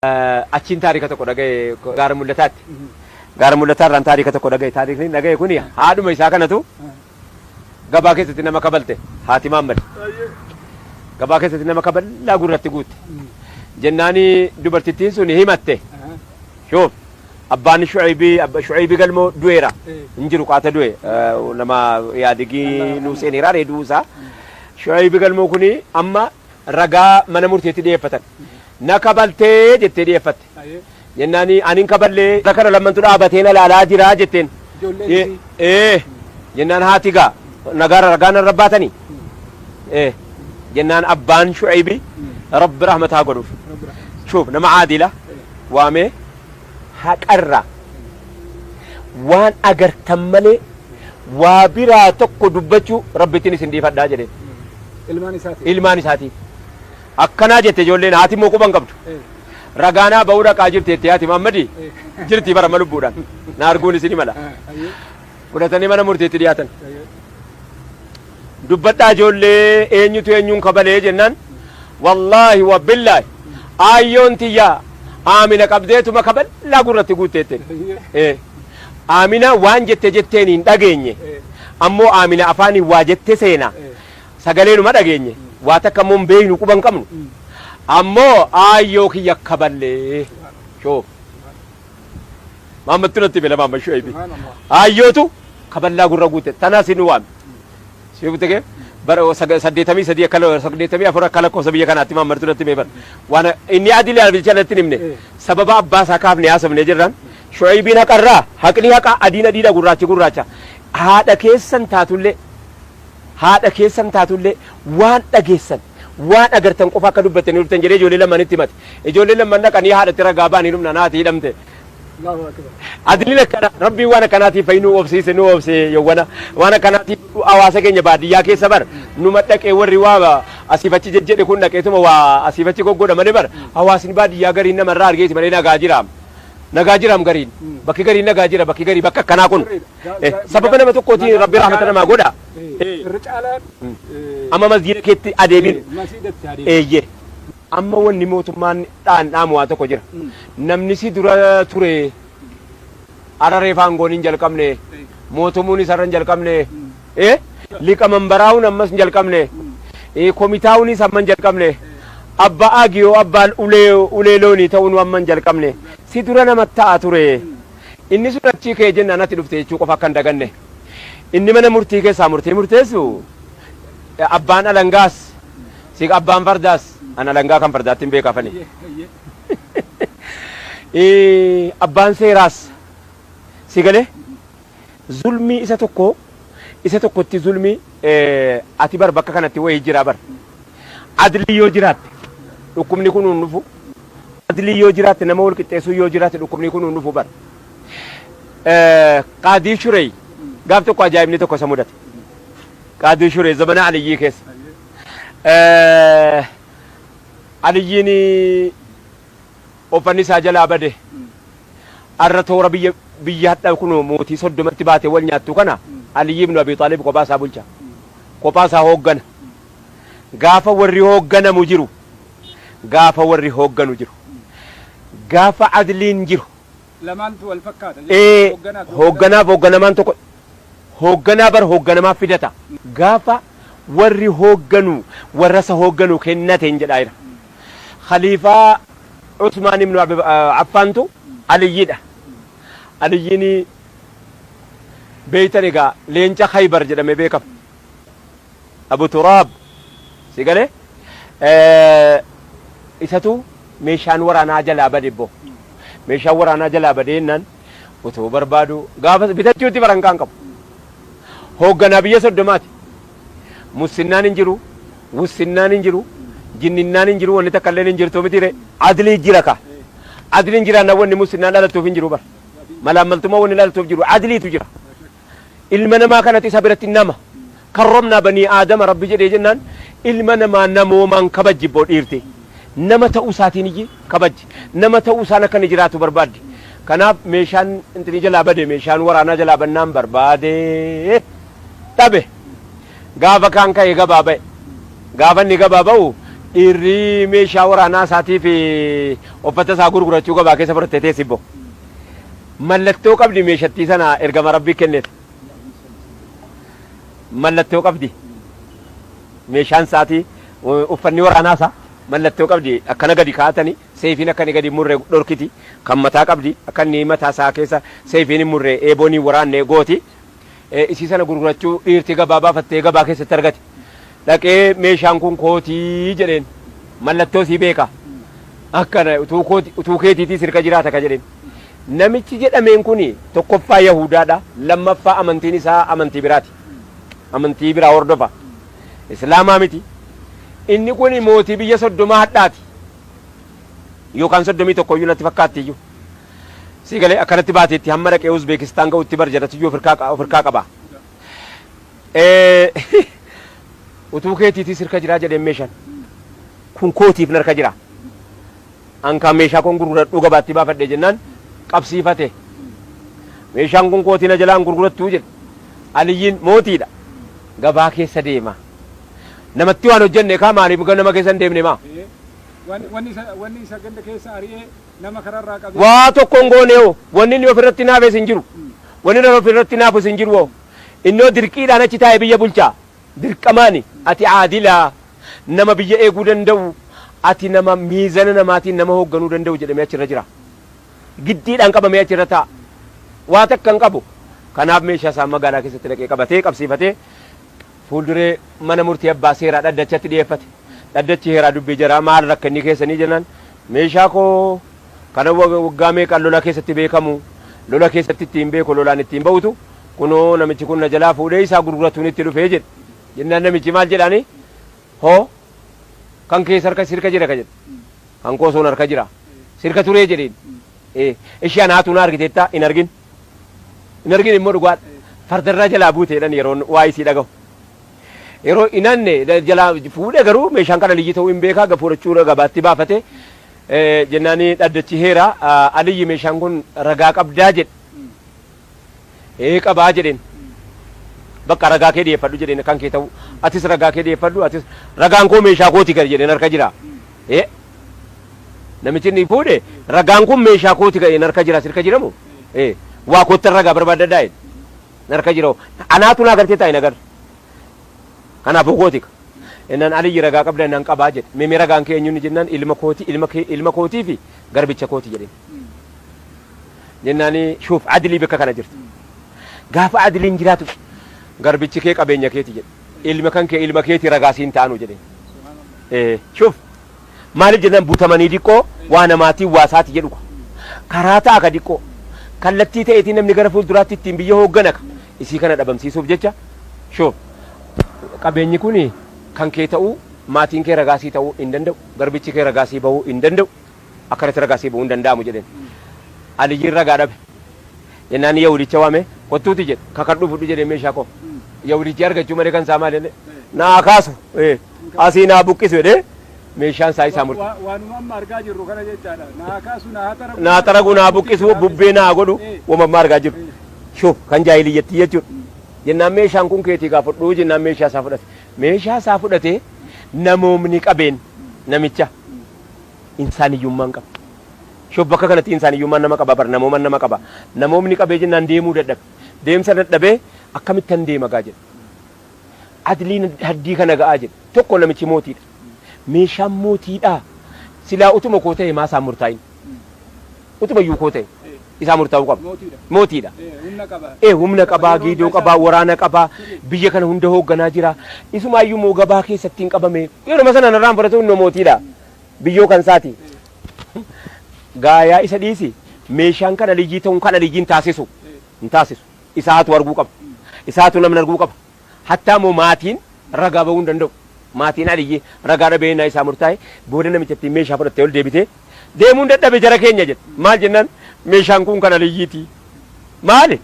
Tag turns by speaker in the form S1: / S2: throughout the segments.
S1: Achiin taarika tokko dhagaye gaara mul'ataatti. Gaara mul'ataarraan taarika tokko dhagaye. Taarikni dhagaye kuni haadhuma isaa kanatu gabaa keessatti nama kabalte haati Maammad. Gabaa keessatti nama kaballaa gurratti guutte. Jennaani dubartittiin sun himatte. Shoof abbaan Shu'aybii galmoo du'eera. Injiru qaata du'e nama yaadigii nu seeneeraa reeduu isaa. Shu'aybii galmoo kuni amma ragaa mana murteetti dhiyeeffatan. Na kabaltee jettee dhiyeeffatte. Jennaani anin kaballee kana lammantu dhaabatee na laalaa jira jetteen. Jennaan haati gaa nagaara ragaa narra baatanii. Jennaan abbaan Shu'aybii rabbi rahmataa godhuuf. Shuuf nama caadila waamee haqarraa waan agartan malee waa biraa tokko dubbachuu rabbittiin isin dhiifadhaa jedheen. Ilmaan isaatiif. Akkanaa jette ijoolleen haati immoo quban qabdu. Ragaanaa ba'uu dhaqaa jirti haati Maammadi jirti bara lubbuudhaan na arguun isin mala. Fudhatanii mana murteetti dhiyaatan. Dubbadhaa ijoollee eenyutu eenyuun kabalee jennaan wallaahi wa billaahi aayyoon tiyyaa Aamina qabdeetuma kaballaa gurratti guutteetten. Aamina waan jetteen hin dhageenye ammoo Aamina afaanii waa jette seena sagaleenuma dhageenye. Waa takka immoo beeynu quban qabnu ammoo aayyoo kiyya kaballee shoof Maammad tunatti bela Maammad Shu'aybii aayyootu kaballaa gurra guutte tanaa sin waame siifutege bara 83 akkala 84 akka lakkoofsa biyya kanaatti Maammad tunatti mee bara waan inni adilee albiichalatti nimne sababa abbaa isaa kaafne haasofne jirran Shu'aybiin haqarraa haqni haqa adiin adiidha gurraacha haadha keessan taatullee waan dhageessan waan agartan qofa akka dubbattanii dhuftan jedhee ijoollee lamanitti himate. Ijoollee laman dhaqanii haadhatti ragaa ba'anii dhumna naati hidhamte. Adiliin akkana rabbiin waan akkanaatiif fayyinuu obsiise nu obse yawwana waan akkanaatiif hawaasa keenya baadiyyaa keessa bara numa dhaqee warri waa asiifachi jedhe kun dhaqeetuma waa asiifachi goggoodha malee bara hawaasni baadiyyaa gariin namarraa argeeti malee nagaa jiraam gariin bakki gariin nagaa jira bakki garii bakka akkanaa kun sababa nama tokkootiin rabbi rahmata namaa godha. Amma masjiida keetti adeemin amma wanni mootummaan dhaamu waa tokko jira namni si dura ture araree faangoon hin jalqabne mootummuun isarra hin jalqabne liqaman baraa'uun ammas hin jalqabne komitaa'uunis amma hin jalqabne abbaa agiyoo abbaan uleeloonii ta'uun amma hin jalqabne si dura nama ta'a ture inni sun achii kee jennaan ati dhufte jechuu qofa akka hin daganne inni mana murtii keessaa murteessu abbaan alangaas si abbaan fardaas ana alangaa kan fardaatti hin beekafani abbaan seeraas si galee zulmii isa tokkotti zulmii ati bar bakka kanatti wayii jira bar adlii yoo jiraatte dhukkubni kun hin dhufu adlii yoo jiraatte nama wal qixxeessuu yoo jiraatte dhukkubni kun hin dhufu bar qaadii shurey gaaf tokko ajaa'ibni tokko isa mudate qaadii shurey zamana aliyyii keessa aliyyiin uffanni isaa jalaa bade arra toora biyya hadhaa kun mootii 30tti baate wal nyaattu kana Aliyyi ibn Abi Xaalib kophaa isaa bulcha kophaa isaa hooggana gaafa warri hoogganamu jiru gaafa adliin jiru
S2: lamaantu wal fakkaata
S1: hoogganamaan tokko hoogganaa bar hoogganamaa fidata gaafa warri hoogganu warra isa hoogganu kennateen jedhaa jira khaliifaa Usmaan ibn Affaantu Aliyyiidha Aliyyiin beeytan egaa leenca Khaybar jedhamee beekama Abu Turaab si galee isatu meeshaan waraanaa jalaa bade boo meeshaan waraanaa jalaa badeennan utoo barbaadu gaafa bitachuutti barankaan qabu hoogganaa biyya 30 musinnaan hin jiru wussinnaan hin jiru jinninnaan hin jiru wanni takka illee hin jirtu mitire adlii jira ka adliin jira na wanni musinnaan dhalatuuf hin jiru bar malaamaltummaa wanni dhalatuuf jiru adliitu jira ilma namaa kanatti isa biratti nama karromnaa banii aadama rabbi jedhee jennaan ilma namaa namoomaan kabajji boo dhiirte nama ta'uu isaatiin iyyi kabajji nama ta'uu isaan akka inni jiraatu barbaaddi kanaaf meeshaan intini jalaa bade meeshaan waraanaa jalaa bannaan barbaade dhabe gaafa kaan ka'e gabaa ba'e gaafa inni gabaa ba'u dhiirri meeshaa waraanaa isaatii fi uffata isaa gurgurachuu gabaa keessa fudhattee teessibbo. Mallattoo qabdi meeshattii sana ergama rabbii kenneef. Mallattoo qabdi. Meeshaan isaatii uffanni waraanaa isaa mallattoo qabdi akkana gadi kaa'atanii seefiin akkani gadi murree dhorkiti kan mataa qabdi akka inni mataa isaa keessa seefiin murree eeboonii waraannee gooti. Isii sana gurgurachuu dhiirti gabaa baafattee gabaa keessatti argate. Dhaqee meeshaan kun kootii jedheen mallattoo sii beeka akkana utuu keetiitii sirka jiraata ka jedheen. Namichi jedhameen kun tokkoffaa Yahudaadha, lammaffaa amantiin isaa amantii biraati. Amantii biraa hordofa. Islaamaa miti. Inni kun mootii biyya soddomaa hadhaati. Yookaan 31 natti fakkaatti iyyuu. Sigalee akkanatti baateetti hamma dhaqee Uzbeekistaan ga'utti barjadatu iyyuu ofirkaa qaba. Utuu keetiitii sirka jiraa jedheen meeshaan. Kun kootiif narka jira. Ankaan meeshaa kun gurguradhuu gabaatti baafadhee jennaan qabsiifate. Meeshaan kun kootii na jalaan gurgurattuu jedhe. Aliyyiin mootiidha. Gabaa keessa deema. Namatti waan hojjenne kaa maaliif nama keessa hin deemne maa?
S2: Wanni isa ganda keessa ari'ee nama kararraa qabee.
S1: Waa tokkoon goonee wanni inni ofirratti naafes hin jiru. Wanni inni ofirratti naafus hin jiru. Innoo dirqiidhaan achi taa'e biyya bulchaa. Dirqamaani ati aadilaa nama biyya eeguu danda'u ati nama miizana namaatiin nama hoogganuu danda'u jedhamee achirra jira. Giddiidhaan qabamee achirra taa'a. Waa takka hin qabu. Kanaaf meeshaa isaa magaalaa keessatti dhaqee qabatee qabsiifatee fuulduree mana murtii abbaa seeraa dhaddachatti dhiyeeffate. Dhaddachi heeraa dubbii jira maal rakkanni keessanii jennaan meeshaa koo kana waggaa meeqaan lola keessatti beekamu lola keessatti ittiin beeku lolaan ittiin ba'utu kunoo namichi kun na jalaa fuudhee isaa gurguratuun itti dhufee jedhe. Jennaan namichi maal jedhaani hoo kan keessa harka sirka jira ka jedhe kan koosoon harka jira sirka turee jedheen ishee anaatu na argiteetta hin argin immoo dhugaadha fardarraa jalaa buuteedhaan yeroon waa isii dhagahu yeroo inanne jalaa fuudhee garuu meeshaan kana liyyii ta'uu hin beekaa gafuudhachuu gabaatti baafate jennaani dhaddachi heera aliyyi meeshaan kun ragaa qabdaa jedhe qabaa jedheen bakka ragaa kee dhiyeeffadhu jedheen kan kee ta'u atis ragaa kee dhiyeeffadhu atis ragaan koo meeshaa kooti gadi jedheen harka jira namichi inni fuudhe ragaan kun meeshaa kooti gadi harka jira sirka jiramu waa koottan ragaa barbaadadhaa jedhe harka jira anaatu naa gartee taa'e nagar kanaafuu kooti innaan aliyyi ragaa qabda innaan qabaa jedhe mee ragaan kee eenyuun jennaan ilma kootii fi garbicha kooti jedheen jennaani shuuf adilii bakka kana jirti gaafa adiliin jiraatu garbichi kee qabeenya keeti jedhe ilma kan kee ilma keeti ragaa siin ta'anu jedheen shuuf maaliif jennaan buutamanii diqqoo waa namaatiin waasaati jedhu karaa ta'a ka diqqoo kallattii ta'eetiin namni gara fuulduraatti ittiin biyya hoogganaka isii kana dhabamsiisuuf jecha shuuf qabeenyi kun kan kee ta'uu maatiin kee ragaasii ta'uu hin danda'u garbichi kee ragaasii bahuu hin danda'u akkanatti ragaasii bahuu hin danda'amu jedheen aliyyiin ragaa dhabe jennaan yahudicha waame kottuuti jedhe kakadhu fudhu jedhee meeshaa koo yahudichi argachuu malee kan isaa maal jedhe naa kaasu asii naa buqqisu jedhee meeshaan isaa murte.
S2: Waanuma amma argaa jirru kana jechaadha. Naa kaasu
S1: naa taragu naa buqqisu bubbee naa godhu wama amma argaa jirru. Shuuf kan jaahiliyyatti jechuudha. Jennaan meeshaan kun keetii gaa fudhuu jennaan meeshaa isaa fudhate. Meeshaa isaa fudhatee namoomni qabeen namicha insaaniyyummaan qaba. Shuuf bakka kanatti insaaniyyummaan nama qaba bara namooman nama qaba. Namoomni qabee jennaan deemuu dadhabe. Deemsa dadhabee akkamittan deema gaa jedhe. Adliin haddii kana ga'aa jedhe. Tokko namichi mootiidha. Meeshaan mootiidha. Silaa utuma koo ta'e maasaan murtaa'in. Utuma iyyuu koo ta'e isaa murtaa'uu qaba. Mootiidha. Humna qabaa, giidoo qabaa, waraana qabaa, biyya kana hunda hoogganaa jira. Isumaayyuu moo gabaa keessatti hin qabame. Yeroo sana narraan fudhatu innoo mootiidha. Biyyoo kan saati. Gaayaa isa dhiisi. Meeshaan kana liyyii ta'uun kana liyyiin taasisu. Hin taasisu. Isaatu arguu qaba. Isaatu namni arguu qaba. Hattaa moo maatiin ragaa bahuu hin danda'u. Maatiin aliyyi ragaa dhabee naa isaa murtaa'e booda namichatti meeshaa fudhattee ol deebitee deemuun dadhabe jara keenya jedhe maal jennaan meeshaan kun kan aliyyiiti maali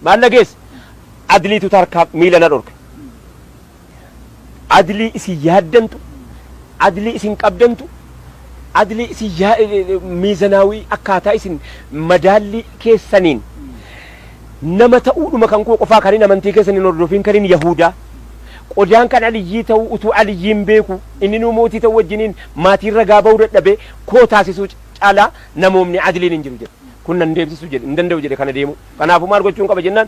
S1: maal dhageesse adliitu tarkaa miila na dhorke adlii isin yaaddantu adlii isin qabdantu adlii isin miizanaawii akkaataa isin madaalli keessaniin nama ta'uudhuma kan koo qofaa kaniin amantii keessaniin hordofin kaniin yahudaa qodaan kan aliyyii ta'u utuu aliyyiin beeku inni nu mootii ta'u wajjiniin maatiin ragaa ba'uu dadhabee koo taasisuu caalaa namoomni adiliin hin jiru jedhe kun nan deebisuu jedhe hin danda'u jedhe kana deemu kanaafuu maal gochuun qaba jennaan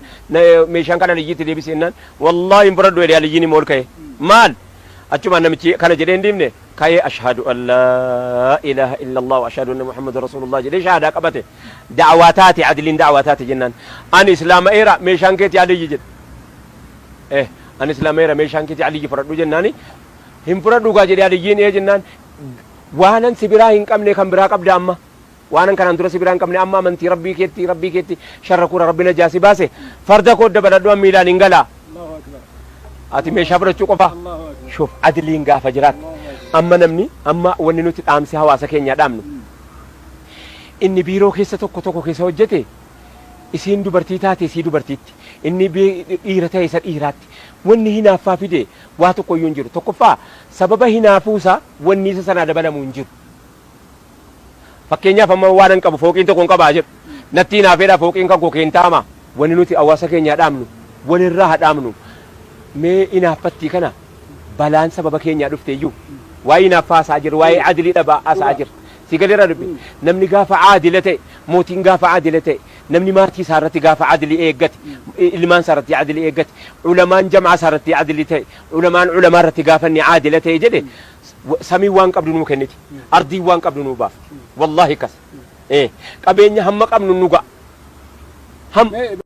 S1: meeshaan kan aliyyiitti deebisee jennaan wallaahi hin fudhadhu jedhe aliyyiin immoo ol ka'e maal achumaan namichi kana jedhee hin deemne ka'ee ashhadu an laa ilaaha illallah wa ashhadu anna muhammada rasulullah jedhee shahaadaa qabate da'awaa taate adiliin da'awaa taate jennaan ani islaama eera meeshaan keetii aliyyi jedhe ani islaameera meeshaan keetii aliyyi fudhadhu jennaani hin fudhadhu gaa jedhee aliyyiin jennaan waanan sibiraa hin qabne kan biraa qabda amma waanan kanaan dura sibiraa hin qabne amma amantii rabbii keetti sharra kura rabbi najaasi baase farda koo dabadadhu miilaan hin galaa ati meeshaa fudhachuu qofa shuf adiliin gaafa jiraat amma namni amma wanni nuti dhaamsi hawaasa keenyaa dhaamnu inni biiroo keessa tokko keessa hojjete isiin dubartii taate isii dubartiitti inni dhiira ta'e isa dhiiraatti wanni hinaaffaa fide waa tokko iyyuu hin jiru tokkoffaa sababa hinaafuusaa wanni isa sanaa dabalamuu hin jiru fakkeenyaaf amma waan hin qabu fooqiin tokko hin qabaa jedhu natti hinaafeedha fooqiin kan koo keentaama wanni nuti hawaasa keenyaa dhaamnu walirraa hadhaamnu mee hinaaffattii kana balaan sababa keenyaa dhufte iyyuu waa'ee hinaaffaa asaa jiru waa'ee adilii dhabaa asaa jiru si galirra dubbi namni gaafa aadila ta'e mootiin gaafa aadila ta'e namni maatii isaa irratti gaafa adilii eeggate ilmaan isaa irratti adilii eeggate ulamaan jamaa isaa irratti adilii ta'e ulamaan ulamaa irratti gaafa inni aadila ta'e jedhe samii waan qabdu nuu kenniti ardii waan qabdu nuu baafti wallaahi kas qabeenya hamma qabnu nu ga'a